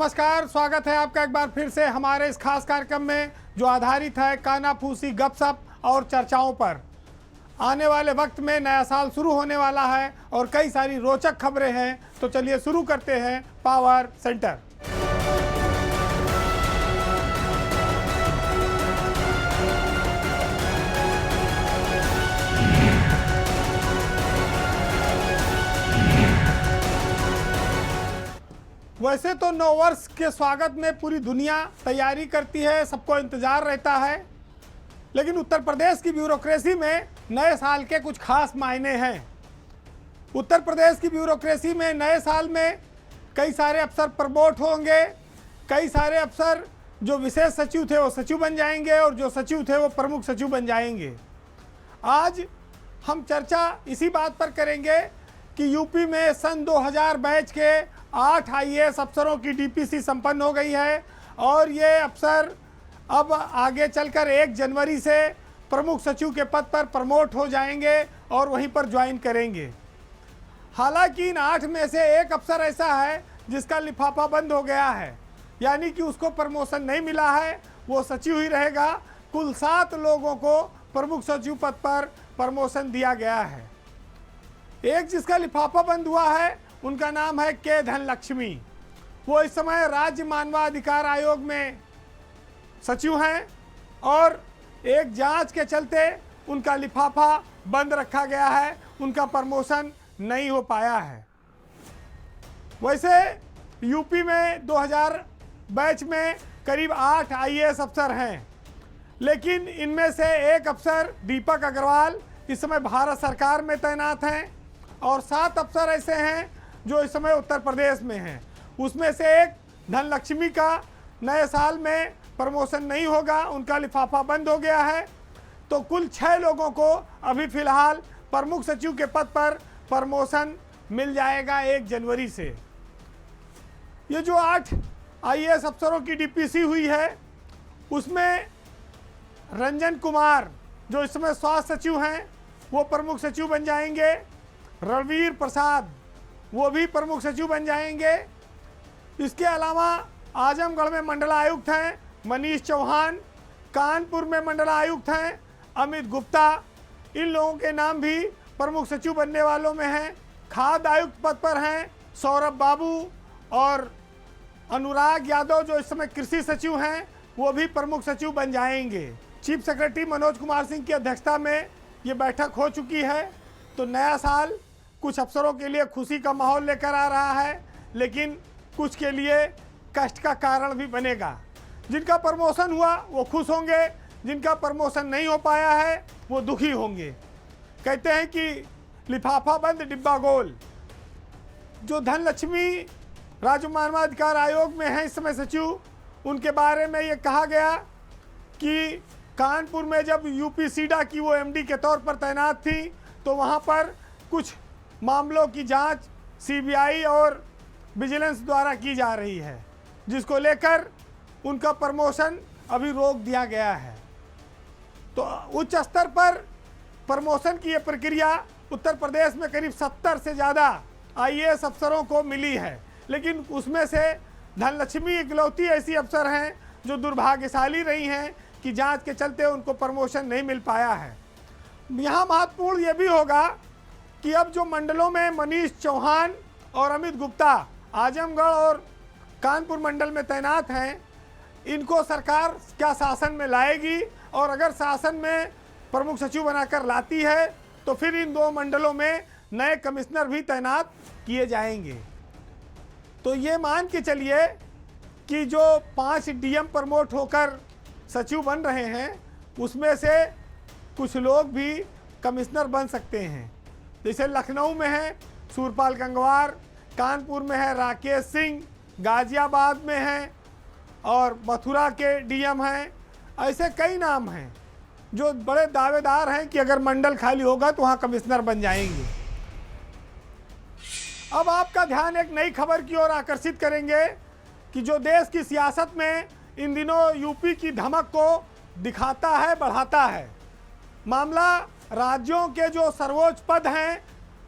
नमस्कार, स्वागत है आपका एक बार फिर से हमारे इस खास कार्यक्रम में जो आधारित है कानाफूसी गपशप और चर्चाओं पर। आने वाले वक्त में नया साल शुरू होने वाला है और कई सारी रोचक खबरें हैं, तो चलिए शुरू करते हैं पावर सेंटर। वैसे तो नव वर्ष के स्वागत में पूरी दुनिया तैयारी करती है, सबको इंतजार रहता है, लेकिन उत्तर प्रदेश की ब्यूरोक्रेसी में नए साल के कुछ खास मायने हैं। उत्तर प्रदेश की ब्यूरोक्रेसी में नए साल में कई सारे अफसर प्रमोट होंगे, कई सारे अफसर जो विशेष सचिव थे वो सचिव बन जाएंगे और जो सचिव थे वो प्रमुख सचिव बन जाएंगे। आज हम चर्चा इसी बात पर करेंगे कि यूपी में सन 2000 बैच के 8 आईएएस अफसरों की डीपीसी संपन्न हो गई है और ये अफसर अब आगे चलकर 1 जनवरी से प्रमुख सचिव के पद पर प्रमोट हो जाएंगे और वहीं पर ज्वाइन करेंगे। हालांकि इन 8 में से एक अफसर ऐसा है जिसका लिफाफा बंद हो गया है, यानी कि उसको प्रमोशन नहीं मिला है, वो सचिव ही रहेगा। कुल 7 लोगों को प्रमुख सचिव पद पर प्रमोशन दिया गया है। एक जिसका लिफाफा बंद हुआ है उनका नाम है के धनलक्ष्मी। वो इस समय राज्य मानवाधिकार आयोग में सचिव हैं और एक जांच के चलते उनका लिफाफा बंद रखा गया है, उनका प्रमोशन नहीं हो पाया है। वैसे यूपी में 2000 बैच में करीब 8 आईएएस अफसर हैं, लेकिन इनमें से एक अफसर दीपक अग्रवाल इस समय भारत सरकार में तैनात हैं और 7 अफसर ऐसे हैं जो इस समय उत्तर प्रदेश में हैं। उसमें से एक धनलक्ष्मी का नए साल में प्रमोशन नहीं होगा, उनका लिफाफा बंद हो गया है। तो कुल 6 लोगों को अभी फिलहाल प्रमुख सचिव के पद पर प्रमोशन मिल जाएगा 1 जनवरी से। ये जो 8 आईएएस अफसरों की डीपीसी हुई है उसमें रंजन कुमार जो इस समय स्वास्थ्य सचिव हैं वो प्रमुख सचिव बन जाएंगे। रणवीर प्रसाद वो भी प्रमुख सचिव बन जाएंगे। इसके अलावा आजमगढ़ में मंडल आयुक्त हैं मनीष चौहान, कानपुर में मंडल आयुक्त हैं अमित गुप्ता, इन लोगों के नाम भी प्रमुख सचिव बनने वालों में हैं। खाद्य आयुक्त पद पर हैं सौरभ बाबू और अनुराग यादव जो इस समय कृषि सचिव हैं वो भी प्रमुख सचिव बन जाएंगे। चीफ सेक्रेटरी मनोज कुमार सिंह की अध्यक्षता में ये बैठक हो चुकी है। तो नया साल कुछ अफसरों के लिए खुशी का माहौल लेकर आ रहा है, लेकिन कुछ के लिए कष्ट का कारण भी बनेगा। जिनका प्रमोशन हुआ वो खुश होंगे, जिनका प्रमोशन नहीं हो पाया है वो दुखी होंगे। कहते हैं कि लिफाफा बंद डिब्बा गोल। जो धनलक्ष्मी राज्य मानवाधिकार आयोग में है इस समय सचिव, उनके बारे में ये कहा गया कि कानपुर में जब यूपी सीडा की वो एमडी के तौर पर तैनात थी तो वहाँ पर कुछ मामलों की जांच सीबीआई और विजिलेंस द्वारा की जा रही है, जिसको लेकर उनका प्रमोशन अभी रोक दिया गया है। तो उच्च स्तर पर प्रमोशन की ये प्रक्रिया उत्तर प्रदेश में करीब 70 से ज़्यादा आईएएस अफसरों को मिली है, लेकिन उसमें से धनलक्ष्मी इकलौती ऐसी अफसर हैं जो दुर्भाग्यशाली रही हैं कि जांच के चलते उनको प्रमोशन नहीं मिल पाया है। यहाँ महत्वपूर्ण ये भी होगा कि अब जो मंडलों में मनीष चौहान और अमित गुप्ता आजमगढ़ और कानपुर मंडल में तैनात हैं, इनको सरकार क्या शासन में लाएगी, और अगर शासन में प्रमुख सचिव बनाकर लाती है तो फिर इन 2 मंडलों में नए कमिश्नर भी तैनात किए जाएंगे। तो ये मान के चलिए कि जो 5 डीएम प्रमोट होकर सचिव बन रहे हैं उसमें से कुछ लोग भी कमिश्नर बन सकते हैं। जैसे लखनऊ में है सूरपाल गंगवार, कानपुर में है राकेश सिंह, गाजियाबाद में है और मथुरा के डीएम हैं। ऐसे कई नाम हैं जो बड़े दावेदार हैं कि अगर मंडल खाली होगा तो वहाँ कमिश्नर बन जाएंगे। अब आपका ध्यान एक नई खबर की ओर आकर्षित करेंगे कि जो देश की सियासत में इन दिनों यूपी की धमक को दिखाता है, बढ़ाता है। मामला राज्यों के जो सर्वोच्च पद हैं,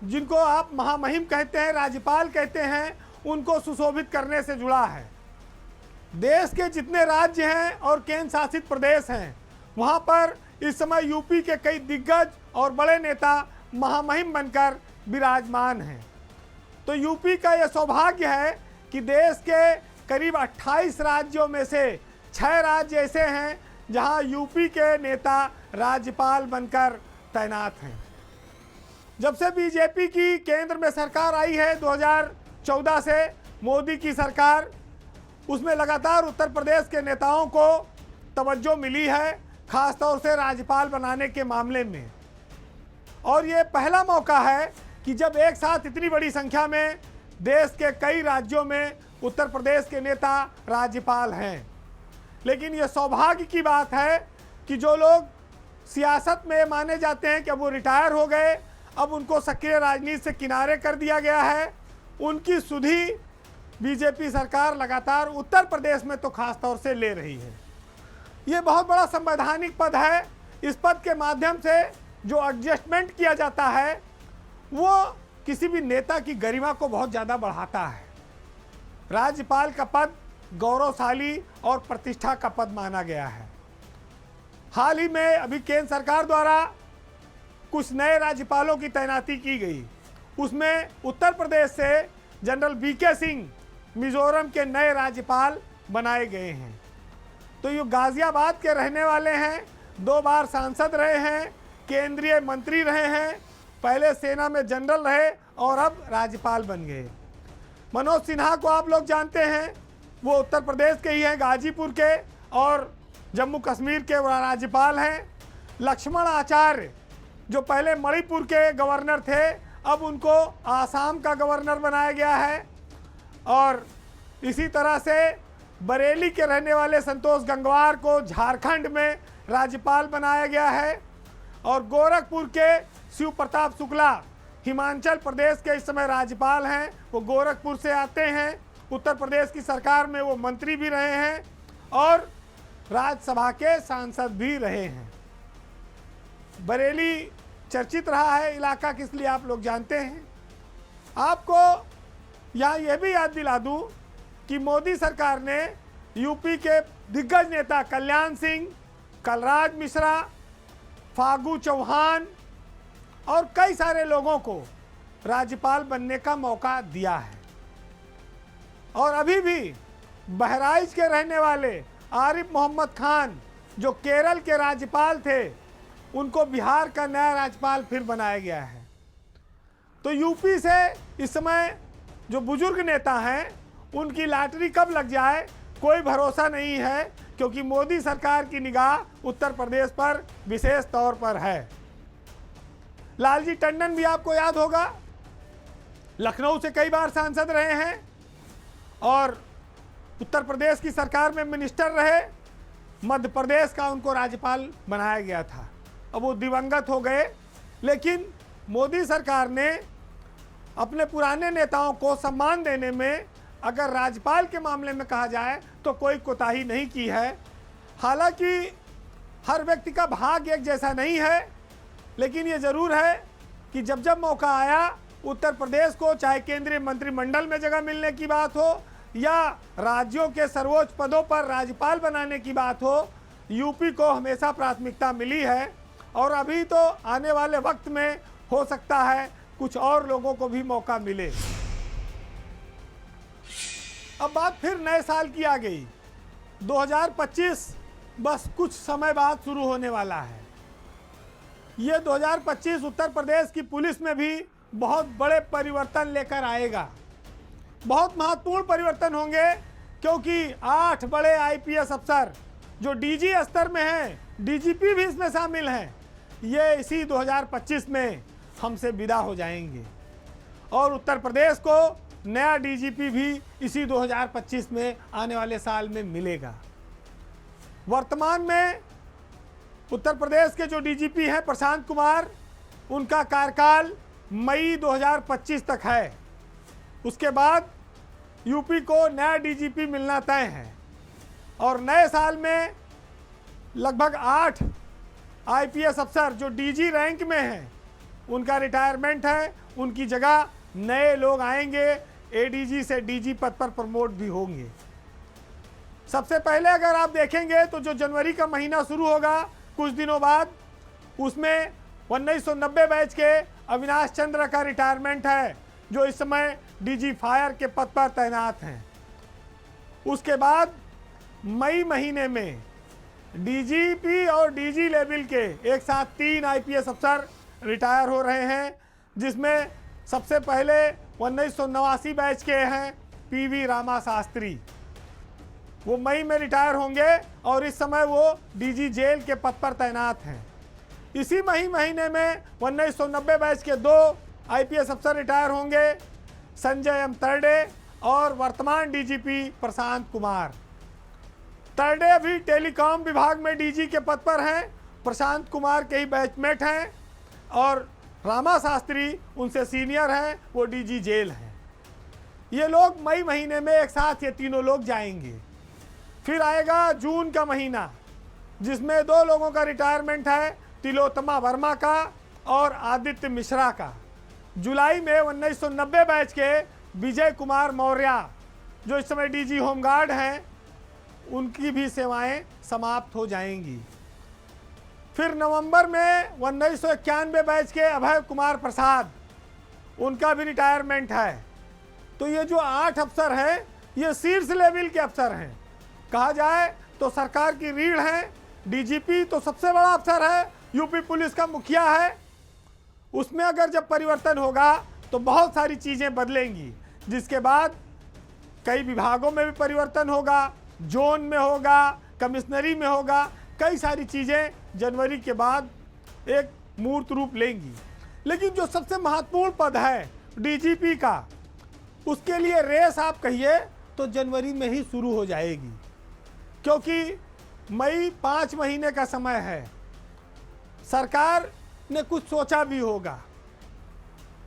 जिनको आप महामहिम कहते हैं, राज्यपाल कहते हैं, उनको सुशोभित करने से जुड़ा है। देश के जितने राज्य हैं और केंद्र शासित प्रदेश हैं, वहाँ पर इस समय यूपी के कई दिग्गज और बड़े नेता महामहिम बनकर विराजमान हैं। तो यूपी का यह सौभाग्य है कि देश के करीब 28 राज्यों में से 6 राज्य ऐसे हैं जहां यूपी के नेता राज्यपाल बनकर तैनात हैं। जब से बीजेपी की केंद्र में सरकार आई है 2014 से, मोदी की सरकार, उसमें लगातार उत्तर प्रदेश के नेताओं को तवज्जो मिली है, खासतौर से राज्यपाल बनाने के मामले में। और ये पहला मौका है कि जब एक साथ इतनी बड़ी संख्या में देश के कई राज्यों में उत्तर प्रदेश के नेता राज्यपाल हैं। लेकिन ये सौभाग्य की बात है कि जो लोग सियासत में माने जाते हैं कि अब वो रिटायर हो गए, अब उनको सक्रिय राजनीति से किनारे कर दिया गया है, उनकी सुधि बीजेपी सरकार लगातार उत्तर प्रदेश में तो खास तौर से ले रही है। ये बहुत बड़ा संवैधानिक पद है। इस पद के माध्यम से जो एडजस्टमेंट किया जाता है वो किसी भी नेता की गरिमा को बहुत ज़्यादा बढ़ाता है। राज्यपाल का पद गौरवशाली और प्रतिष्ठा का पद माना गया है। हाल ही में अभी केंद्र सरकार द्वारा कुछ नए राज्यपालों की तैनाती की गई। उसमें उत्तर प्रदेश से जनरल वीके सिंह मिजोरम के नए राज्यपाल बनाए गए हैं। तो ये गाजियाबाद के रहने वाले हैं, 2 बार सांसद रहे हैं, केंद्रीय मंत्री रहे हैं, पहले सेना में जनरल रहे और अब राज्यपाल बन गए। मनोज सिन्हा को आप लोग जानते हैं, वो उत्तर प्रदेश के ही हैं, गाजीपुर के, और जम्मू कश्मीर के राज्यपाल हैं। लक्ष्मण आचार्य जो पहले मणिपुर के गवर्नर थे, अब उनको आसाम का गवर्नर बनाया गया है। और इसी तरह से बरेली के रहने वाले संतोष गंगवार को झारखंड में राज्यपाल बनाया गया है। और गोरखपुर के शिव प्रताप शुक्ला हिमाचल प्रदेश के इस समय राज्यपाल हैं। वो गोरखपुर से आते हैं, उत्तर प्रदेश की सरकार में वो मंत्री भी रहे हैं और राज्यसभा के सांसद भी रहे हैं। बरेली चर्चित रहा है इलाका, किस लिए आप लोग जानते हैं। आपको यहाँ यह भी याद दिला दूं कि मोदी सरकार ने यूपी के दिग्गज नेता कल्याण सिंह, कलराज मिश्रा, फागू चौहान और कई सारे लोगों को राज्यपाल बनने का मौका दिया है। और अभी भी बहराइच के रहने वाले आरिफ मोहम्मद खान जो केरल के राज्यपाल थे, उनको बिहार का नया राज्यपाल फिर बनाया गया है। तो यूपी से इस समय जो बुजुर्ग नेता हैं उनकी लॉटरी कब लग जाए कोई भरोसा नहीं है, क्योंकि मोदी सरकार की निगाह उत्तर प्रदेश पर विशेष तौर पर है। लालजी टंडन भी आपको याद होगा, लखनऊ से कई बार सांसद रहे हैं और उत्तर प्रदेश की सरकार में मिनिस्टर रहे। मध्य प्रदेश का उनको राज्यपाल बनाया गया था, अब वो दिवंगत हो गए। लेकिन मोदी सरकार ने अपने पुराने नेताओं को सम्मान देने में अगर राज्यपाल के मामले में कहा जाए तो कोई कोताही नहीं की है। हालांकि हर व्यक्ति का भाग्य एक जैसा नहीं है, लेकिन ये ज़रूर है कि जब जब मौका आया उत्तर प्रदेश को, चाहे केंद्रीय मंत्रिमंडल में जगह मिलने की बात हो या राज्यों के सर्वोच्च पदों पर राज्यपाल बनाने की बात हो, यूपी को हमेशा प्राथमिकता मिली है। और अभी तो आने वाले वक्त में हो सकता है कुछ और लोगों को भी मौका मिले। अब बात फिर नए साल की आ गई। 2025 बस कुछ समय बाद शुरू होने वाला है। ये 2025 उत्तर प्रदेश की पुलिस में भी बहुत बड़े परिवर्तन लेकर आएगा। बहुत महत्वपूर्ण परिवर्तन होंगे, क्योंकि 8 बड़े आईपीएस अफसर जो डीजी स्तर में हैं, डीजीपी भी इसमें शामिल हैं, ये इसी 2025 में हमसे विदा हो जाएंगे। और उत्तर प्रदेश को नया डीजीपी भी इसी 2025 में आने वाले साल में मिलेगा। वर्तमान में उत्तर प्रदेश के जो डीजीपी हैं प्रशांत कुमार, उनका कार्यकाल मई 2025 तक है। उसके बाद यूपी को नया डीजीपी मिलना तय है और नए साल में लगभग 8 आईपीएस अफसर जो डीजी रैंक में हैं उनका रिटायरमेंट है। उनकी जगह नए लोग आएंगे, एडीजी से डीजी पद पर प्रमोट भी होंगे। सबसे पहले अगर आप देखेंगे तो जो जनवरी का महीना शुरू होगा कुछ दिनों बाद, उसमें 1990 बैच के अविनाश चंद्र का रिटायरमेंट है, जो इस समय डीजी फायर के पद पर तैनात हैं। उसके बाद मई महीने में डीजीपी और डीजी लेवल के एक साथ 3 आईपीएस अफसर रिटायर हो रहे हैं, जिसमें सबसे पहले 1989 बैच के हैं पीवी रामा शास्त्री। वो मई में रिटायर होंगे और इस समय वो डीजी जेल के पद पर तैनात हैं। इसी महीने में 1990 बैच के 2 आईपीएस अफसर रिटायर होंगे, संजय एम तरडे और वर्तमान डीजीपी प्रशांत कुमार। तरडे अभी टेलीकॉम विभाग में डीजी के पद पर हैं, प्रशांत कुमार के ही बैचमेट हैं और रामा शास्त्री उनसे सीनियर हैं, वो डीजी जेल हैं। ये लोग मई महीने में एक साथ ये तीनों लोग जाएंगे। फिर आएगा जून का महीना, जिसमें 2 लोगों का रिटायरमेंट है, तिलोत्तमा वर्मा का और आदित्य मिश्रा का। जुलाई में 1990 बैच के विजय कुमार मौर्य, जो इस समय डीजी होमगार्ड हैं, उनकी भी सेवाएं समाप्त हो जाएंगी। फिर नवंबर में 1991 बैच के अभय कुमार प्रसाद, उनका भी रिटायरमेंट है। तो ये जो 8 अफसर हैं, ये शीर्ष लेवल के अफसर हैं। कहा जाए तो सरकार की रीढ़ है। डीजीपी तो सबसे बड़ा अफसर है, यूपी पुलिस का मुखिया है। उसमें अगर जब परिवर्तन होगा तो बहुत सारी चीज़ें बदलेंगी, जिसके बाद कई विभागों में भी परिवर्तन होगा, जोन में होगा, कमिश्नरी में होगा, कई सारी चीज़ें जनवरी के बाद एक मूर्त रूप लेंगी। लेकिन जो सबसे महत्वपूर्ण पद है डीजीपी का, उसके लिए रेस आप कहिए तो जनवरी में ही शुरू हो जाएगी, क्योंकि मई 5 महीने का समय है। सरकार ने कुछ सोचा भी होगा,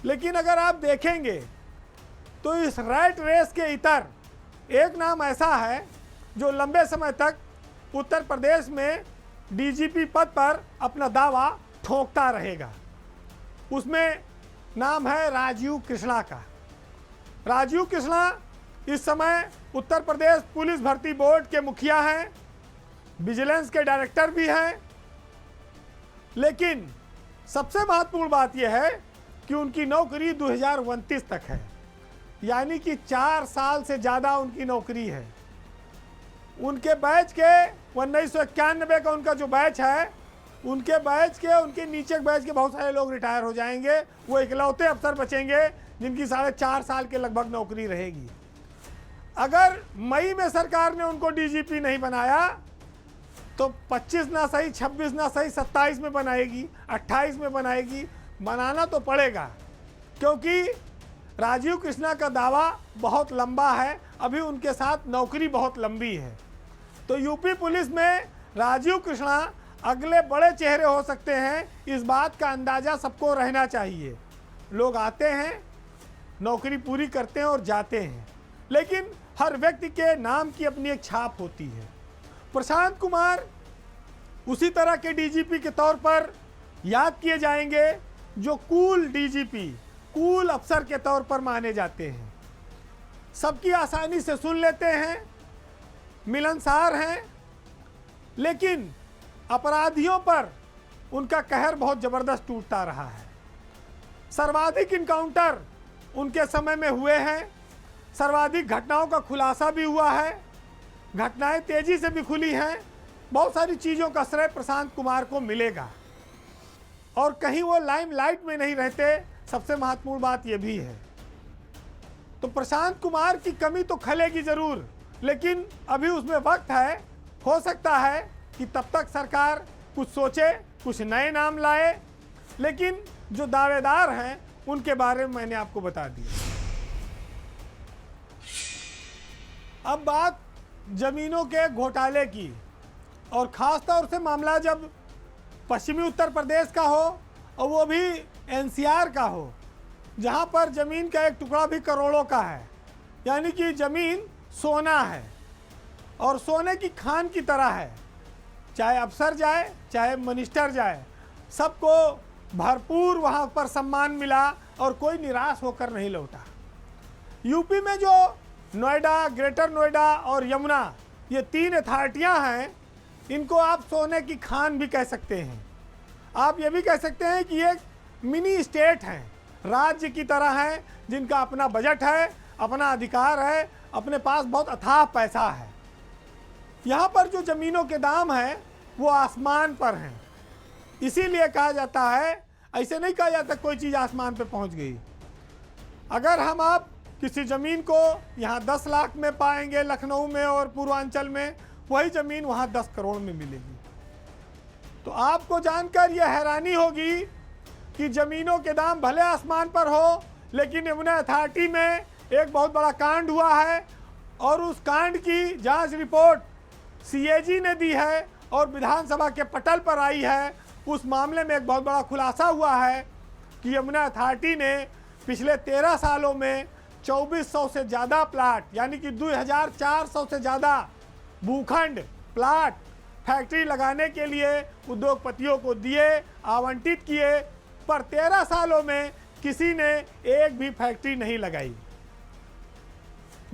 लेकिन अगर आप देखेंगे तो इस रैट रेस के इतर एक नाम ऐसा है जो लंबे समय तक उत्तर प्रदेश में डीजीपी पद पर अपना दावा ठोंकता रहेगा। उसमें नाम है राजीव कृष्णा का। राजीव कृष्णा इस समय उत्तर प्रदेश पुलिस भर्ती बोर्ड के मुखिया हैं, विजिलेंस के डायरेक्टर भी हैं। लेकिन सबसे महत्वपूर्ण बात यह है कि उनकी नौकरी 2029 तक है, यानी कि 4 साल से ज़्यादा उनकी नौकरी है। उनके बैच के 1991 का उनका जो बैच है, उनके नीचे के बैच के बहुत सारे लोग रिटायर हो जाएंगे। वो इकलौते अफसर बचेंगे जिनकी 4.5 साल के लगभग नौकरी रहेगी। अगर मई में सरकार ने उनको डीजीपी नहीं बनाया तो 25 ना सही, 26 ना सही, 27 में बनाएगी, 28 में बनाएगी। बनाना तो पड़ेगा, क्योंकि राजीव कृष्णा का दावा बहुत लंबा है, अभी उनके साथ नौकरी बहुत लंबी है। तो यूपी पुलिस में राजीव कृष्णा अगले बड़े चेहरे हो सकते हैं, इस बात का अंदाज़ा सबको रहना चाहिए। लोग आते हैं, नौकरी पूरी करते हैं और जाते हैं, लेकिन हर व्यक्ति के नाम की अपनी एक छाप होती है। प्रशांत कुमार उसी तरह के डीजीपी के तौर पर याद किए जाएंगे जो कूल डीजीपी, कूल अफसर के तौर पर माने जाते हैं। सबकी आसानी से सुन लेते हैं, मिलनसार हैं, लेकिन अपराधियों पर उनका कहर बहुत ज़बरदस्त टूटता रहा है। सर्वाधिक इनकाउंटर उनके समय में हुए हैं, सर्वाधिक घटनाओं का खुलासा भी हुआ है, घटनाएं तेजी से भी खुली हैं। बहुत सारी चीज़ों का श्रेय प्रशांत कुमार को मिलेगा और कहीं वो लाइमलाइट में नहीं रहते। सबसे महत्वपूर्ण बात यह भी है। तो प्रशांत कुमार की कमी तो खलेगी ज़रूर, लेकिन अभी उसमें वक्त है। हो सकता है कि तब तक सरकार कुछ सोचे, कुछ नए नाम लाए, लेकिन जो दावेदार हैं उनके बारे में मैंने आपको बता दिया। अब बात जमीनों के घोटाले की, और ख़ास तौर से मामला जब पश्चिमी उत्तर प्रदेश का हो और वो भी एनसीआर का हो, जहाँ पर ज़मीन का एक टुकड़ा भी करोड़ों का है, यानी कि ज़मीन सोना है और सोने की खान की तरह है। चाहे अफसर जाए, चाहे मिनिस्टर जाए, सबको भरपूर वहाँ पर सम्मान मिला और कोई निराश होकर नहीं लौटा। यूपी में जो नोएडा, ग्रेटर नोएडा और यमुना, ये 3 अथॉरिटियाँ हैं, इनको आप सोने की खान भी कह सकते हैं। आप ये भी कह सकते हैं कि ये मिनी स्टेट हैं, राज्य की तरह हैं, जिनका अपना बजट है, अपना अधिकार है, अपने पास बहुत अथाह पैसा है। यहाँ पर जो ज़मीनों के दाम हैं वो आसमान पर हैं। इसीलिए कहा जाता है, ऐसे नहीं कहा जाता कोई चीज़ आसमान पे पहुँच गई। अगर हम आप किसी ज़मीन को यहाँ 10 लाख में पाएंगे लखनऊ में और पूर्वांचल में, वही ज़मीन वहाँ 10 करोड़ में मिलेगी। तो आपको जानकर यह हैरानी होगी कि ज़मीनों के दाम भले आसमान पर हो, लेकिन यमुना अथॉरिटी में एक बहुत बड़ा कांड हुआ है और उस कांड की जांच रिपोर्ट सीएजी ने दी है और विधानसभा के पटल पर आई है। उस मामले में एक बहुत बड़ा खुलासा हुआ है कि यमुना अथॉरिटी ने पिछले 13 सालों में 2400 से ज़्यादा प्लाट, यानी कि 2400 से ज़्यादा भूखंड प्लाट फैक्ट्री लगाने के लिए उद्योगपतियों को दिए, आवंटित किए, पर 13 सालों में किसी ने एक भी फैक्ट्री नहीं लगाई।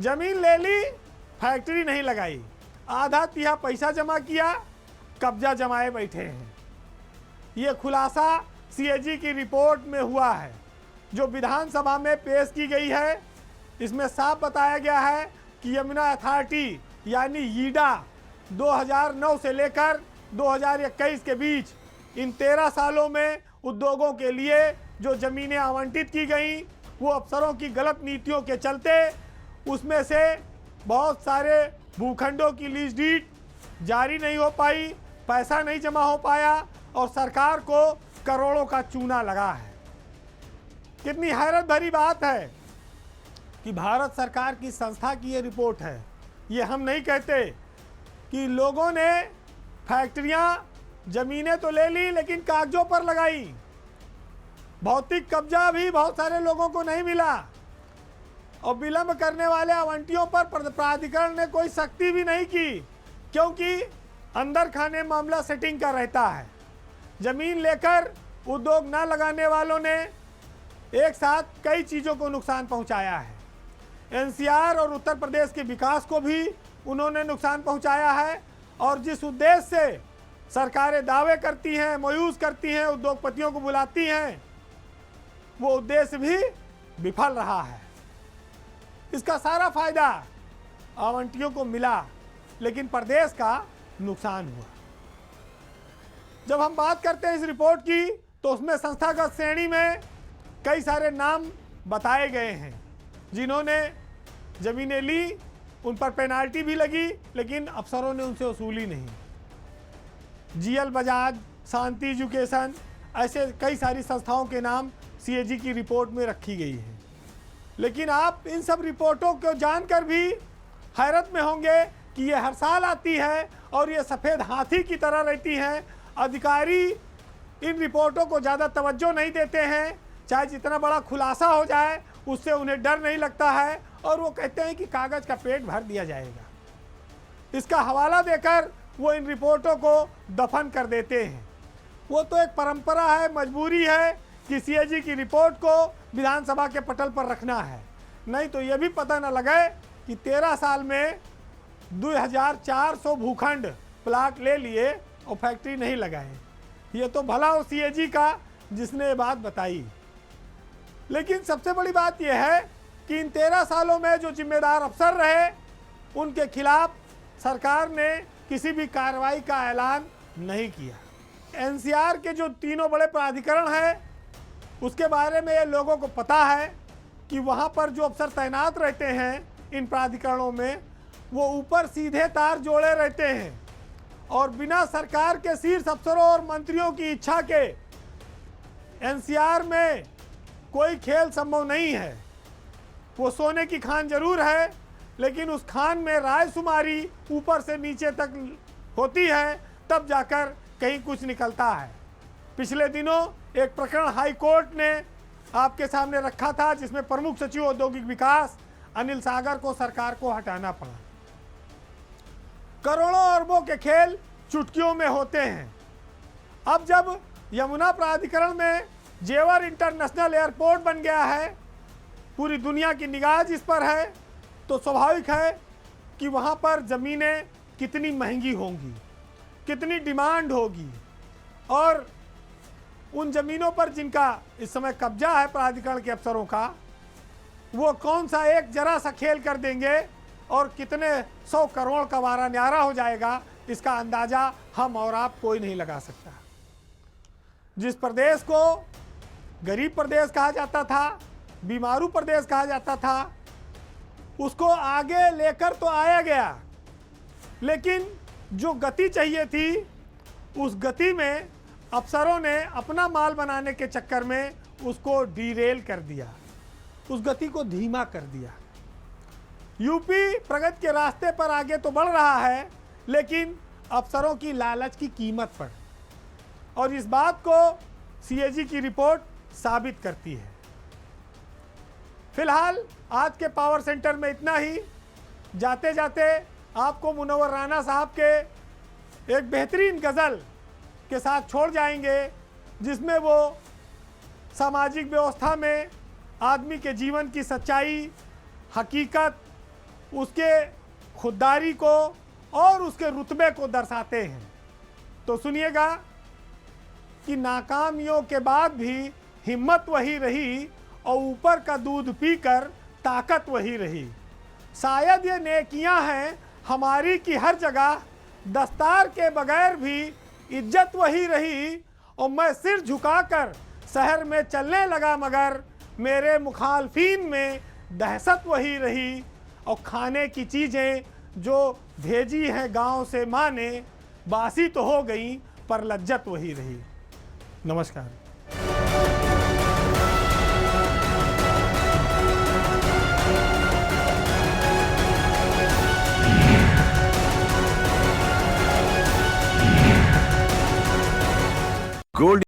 जमीन ले ली, फैक्ट्री नहीं लगाई, आधा तिहा पैसा जमा किया, कब्जा जमाए बैठे हैं। ये खुलासा सीएजी की रिपोर्ट में हुआ है जो विधानसभा में पेश की गई है। इसमें साफ बताया गया है कि यमुना अथॉरिटी यानी यीडा 2009 से लेकर 2021 के बीच इन 13 सालों में उद्योगों के लिए जो ज़मीनें आवंटित की गई, वो अफसरों की गलत नीतियों के चलते उसमें से बहुत सारे भूखंडों की लीज डीड जारी नहीं हो पाई, पैसा नहीं जमा हो पाया और सरकार को करोड़ों का चूना लगा है। कितनी हैरत भरी बात है कि भारत सरकार की संस्था की ये रिपोर्ट है। ये हम नहीं कहते कि लोगों ने फैक्ट्रियां, ज़मीनें तो ले ली लेकिन कागजों पर लगाई। भौतिक कब्जा भी बहुत सारे लोगों को नहीं मिला और विलंब करने वाले आवंटियों पर प्राधिकरण ने कोई सख्ती भी नहीं की, क्योंकि अंदर खाने मामला सेटिंग का रहता है। ज़मीन लेकर उद्योग न लगाने वालों ने एक साथ कई चीज़ों को नुकसान पहुंचाया है। एनसीआर और उत्तर प्रदेश के विकास को भी उन्होंने नुकसान पहुंचाया है और जिस उद्देश्य से सरकारें दावे करती हैं, मायूस करती हैं, उद्योगपतियों को बुलाती हैं, वो उद्देश्य भी विफल रहा है। इसका सारा फायदा आवंटियों को मिला, लेकिन प्रदेश का नुकसान हुआ। जब हम बात करते हैं इस रिपोर्ट की, तो उसमें संस्थागत श्रेणी में कई सारे नाम बताए गए हैं जिन्होंने ज़मीनें ली, उन पर पेनाल्टी भी लगी, लेकिन अफसरों ने उनसे वसूली नहीं। जीएल बजाज, शांति एजुकेशन, ऐसे कई सारी संस्थाओं के नाम सीएजी की रिपोर्ट में रखी गई है। लेकिन आप इन सब रिपोर्टों को जानकर भी हैरत में होंगे कि ये हर साल आती है और ये सफ़ेद हाथी की तरह रहती हैं। अधिकारी इन रिपोर्टों को ज़्यादा तवज्जो नहीं देते हैं, चाहे जितना बड़ा खुलासा हो जाए उससे उन्हें डर नहीं लगता है और वो कहते हैं कि कागज़ का पेट भर दिया जाएगा। इसका हवाला देकर वो इन रिपोर्टों को दफन कर देते हैं। वो तो एक परंपरा है, मजबूरी है कि सीएजी की रिपोर्ट को विधानसभा के पटल पर रखना है, नहीं तो ये भी पता न लगे कि 13 साल में 2400 भूखंड प्लाट ले लिए और फैक्ट्री नहीं लगाए। ये तो भला हो सीएजी का जिसने ये बात बताई। लेकिन सबसे बड़ी बात यह है कि इन 13 सालों में जो जिम्मेदार अफसर रहे, उनके खिलाफ सरकार ने किसी भी कार्रवाई का ऐलान नहीं किया। एनसीआर के जो तीनों बड़े प्राधिकरण हैं, उसके बारे में ये लोगों को पता है कि वहाँ पर जो अफसर तैनात रहते हैं इन प्राधिकरणों में, वो ऊपर सीधे तार जोड़े रहते हैं और बिना सरकार के शीर्ष अफसरों और मंत्रियों की इच्छा के एनसीआर में कोई खेल संभव नहीं है। वो सोने की खान जरूर है, लेकिन उस खान में रायशुमारी ऊपर से नीचे तक होती है, तब जाकर कहीं कुछ निकलता है। पिछले दिनों एक प्रकरण हाई कोर्ट ने आपके सामने रखा था, जिसमें प्रमुख सचिव औद्योगिक विकास अनिल सागर को सरकार को हटाना पड़ा। करोड़ों अरबों के खेल चुटकियों में होते हैं। अब जब यमुना प्राधिकरण में जेवर इंटरनेशनल एयरपोर्ट बन गया है, पूरी दुनिया की निगाह जिस पर है, तो स्वाभाविक है कि वहाँ पर ज़मीनें कितनी महंगी होंगी, कितनी डिमांड होगी, और उन जमीनों पर जिनका इस समय कब्जा है प्राधिकरण के अफसरों का, वो कौन सा एक जरा सा खेल कर देंगे और कितने 100 करोड़ का वारा न्यारा हो जाएगा, इसका अंदाजा हम और आप कोई नहीं लगा सकता। जिस प्रदेश को गरीब प्रदेश कहा जाता था, बीमारू प्रदेश कहा जाता था, उसको आगे लेकर तो आया गया, लेकिन जो गति चाहिए थी उस गति में अफसरों ने अपना माल बनाने के चक्कर में उसको डीरेल कर दिया, उस गति को धीमा कर दिया। यूपी प्रगति के रास्ते पर आगे तो बढ़ रहा है, लेकिन अफसरों की लालच की कीमत पर, और इस बात को सीएजी की रिपोर्ट साबित करती है। फिलहाल आज के पावर सेंटर में इतना ही। जाते जाते आपको मुनव्वर राना साहब के एक बेहतरीन गज़ल के साथ छोड़ जाएंगे, जिसमें वो सामाजिक व्यवस्था में आदमी के जीवन की सच्चाई, हकीकत, उसके खुददारी को और उसके रुतबे को दर्शाते हैं। तो सुनिएगा कि नाकामियों के बाद भी हिम्मत वही रही और ऊपर का दूध पीकर ताकत वही रही। शायद ये नेकियां हैं हमारी की हर जगह, दस्तार के बगैर भी इज्जत वही रही, और मैं सिर झुकाकर शहर में चलने लगा, मगर मेरे मुखालफीन में दहशत वही रही। और खाने की चीज़ें जो भेजी हैं गांव से माँ ने, बासी तो हो गई पर लज्जत वही रही। नमस्कार। गोल्ड